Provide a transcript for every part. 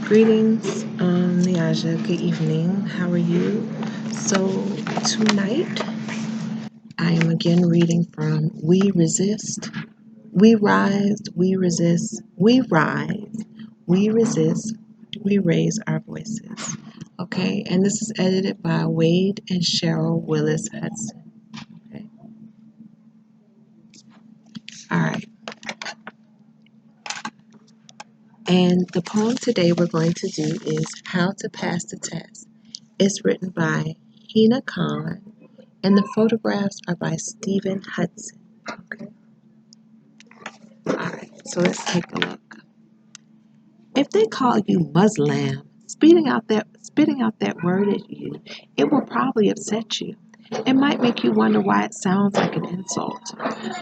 Greetings, Niaja. Good evening. How are you? So, tonight I am again reading from We Resist, We Rise, We Resist, We Rise, We Resist, We Raise Our Voices. Okay, and this is edited by Wade and Cheryl Willis Hudson. Okay, all right. And the poem today we're going to do is How to Pass the Test. It's written by Hina Khan, and the photographs are by Stephen Hudson. Okay. All right. So let's take a look. If they call you Muslim, spitting out that word at you, it will probably upset you. It might make you wonder why it sounds like an insult.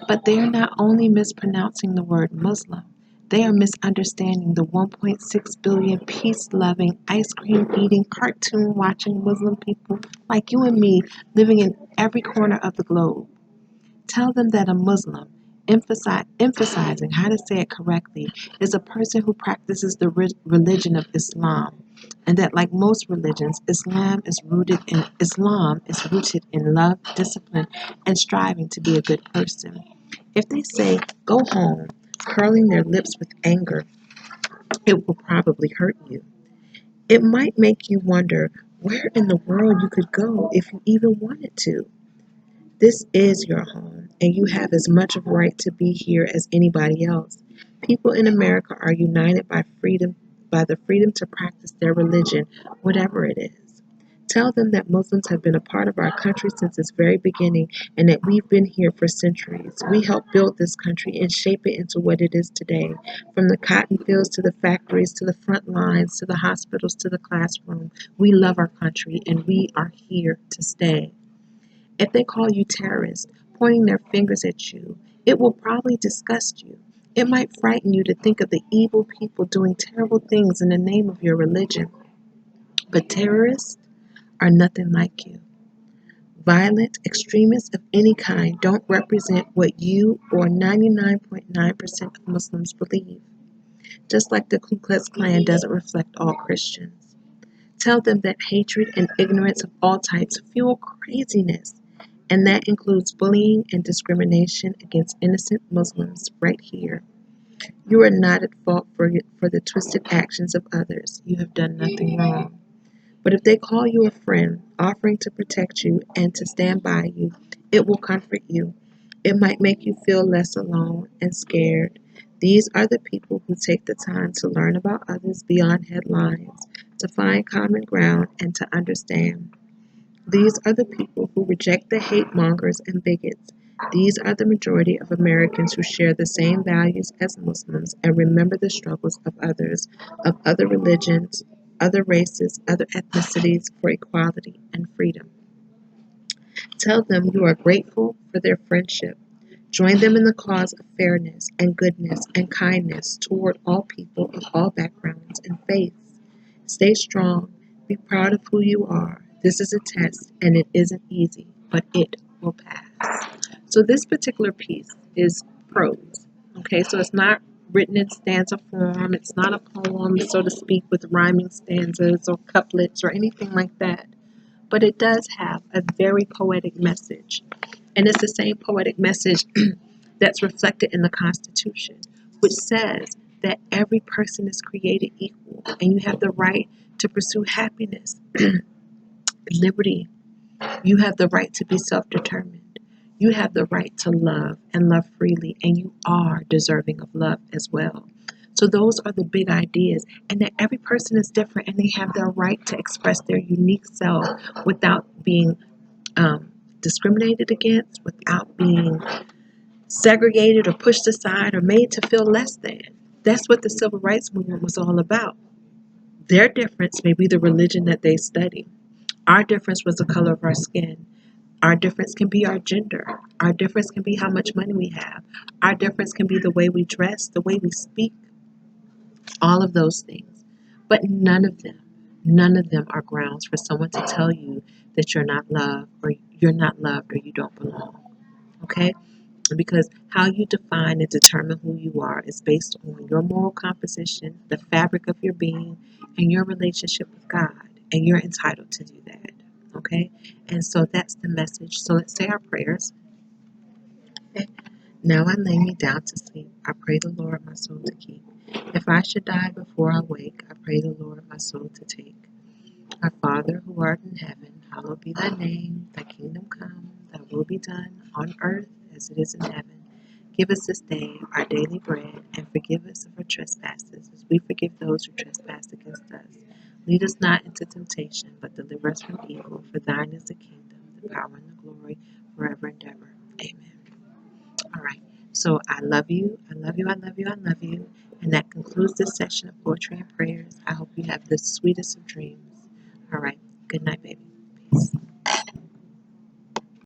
But they are not only mispronouncing the word Muslim, they are misunderstanding the 1.6 billion peace loving, ice cream eating, cartoon watching Muslim people like you and me living in every corner of the globe. Tell them that a Muslim, emphasizing how to say it correctly, is a person who practices the religion of Islam, and that like most religions, Islam is rooted in love, discipline, and striving to be a good person. If they say "go home," curling their lips with anger, it will probably hurt you. It might make you wonder where in the world you could go if you even wanted to. This is your home, and you have as much of a right to be here as anybody else. People in America are united by the freedom to practice their religion, whatever it is. Tell them that Muslims have been a part of our country since its very beginning and that we've been here for centuries. We helped build this country and shape it into what it is today. From the cotton fields to the factories to the front lines to the hospitals to the classroom, we love our country and we are here to stay. If they call you terrorist, pointing their fingers at you, it will probably disgust you. It might frighten you to think of the evil people doing terrible things in the name of your religion. But terrorists are nothing like you. Violent extremists of any kind don't represent what you or 99.9% of Muslims believe, just like the Ku Klux Klan doesn't reflect all Christians. Tell them that hatred and ignorance of all types fuel craziness, and that includes bullying and discrimination against innocent Muslims right here. You are not at fault for the twisted actions of others. You have done nothing wrong. But if they call you a friend, offering to protect you and to stand by you, it will comfort you. It might make you feel less alone and scared. These are the people who take the time to learn about others beyond headlines, to find common ground and to understand. These are the people who reject the hate mongers and bigots. These are the majority of Americans who share the same values as Muslims and remember the struggles of others, of other religions, other races, other ethnicities for equality and freedom. Tell them you are grateful for their friendship. Join them in the cause of fairness and goodness and kindness toward all people of all backgrounds and faiths. Stay strong. Be proud of who you are. This is a test and it isn't easy, but it will pass. So this particular piece is prose. Okay, so it's not written in stanza form. It's not a poem, so to speak, with rhyming stanzas or couplets or anything like that. But it does have a very poetic message. And it's the same poetic message that's reflected in the Constitution, which says that every person is created equal and you have the right to pursue happiness, liberty. You have the right to be self determined. You have the right to love and love freely, and you are deserving of love as well. So, those are the big ideas, and that every person is different and they have their right to express their unique self without being discriminated against, without being segregated or pushed aside or made to feel less than. That's what the civil rights movement was all about. Their difference may be the religion that they study. Our difference was the color of our skin. Our difference can be our gender. Our difference can be how much money we have. Our difference can be the way we dress, the way we speak, all of those things. But none of them are grounds for someone to tell you that you're not loved or you don't belong. Okay? Because how you define and determine who you are is based on your moral composition, the fabric of your being, in your relationship with God, and you're entitled to do that. Okay? And so that's the message. So let's say our prayers. Okay? Now I lay me down to sleep. I pray the Lord my soul to keep. If I should die before I wake, I pray the Lord my soul to take. Our Father who art in heaven, hallowed be thy name. Thy kingdom come, thy will be done on earth as it is in heaven. Give us this day our daily bread, and forgive us of our trespasses, as we forgive those who trespass against us. Lead us not into temptation, but deliver us from evil. For thine is the kingdom, the power, and the glory, forever and ever. Amen. All right. So I love you. I love you. I love you. I love you. And that concludes this session of poetry and prayers. I hope you have the sweetest of dreams. All right. Good night, baby.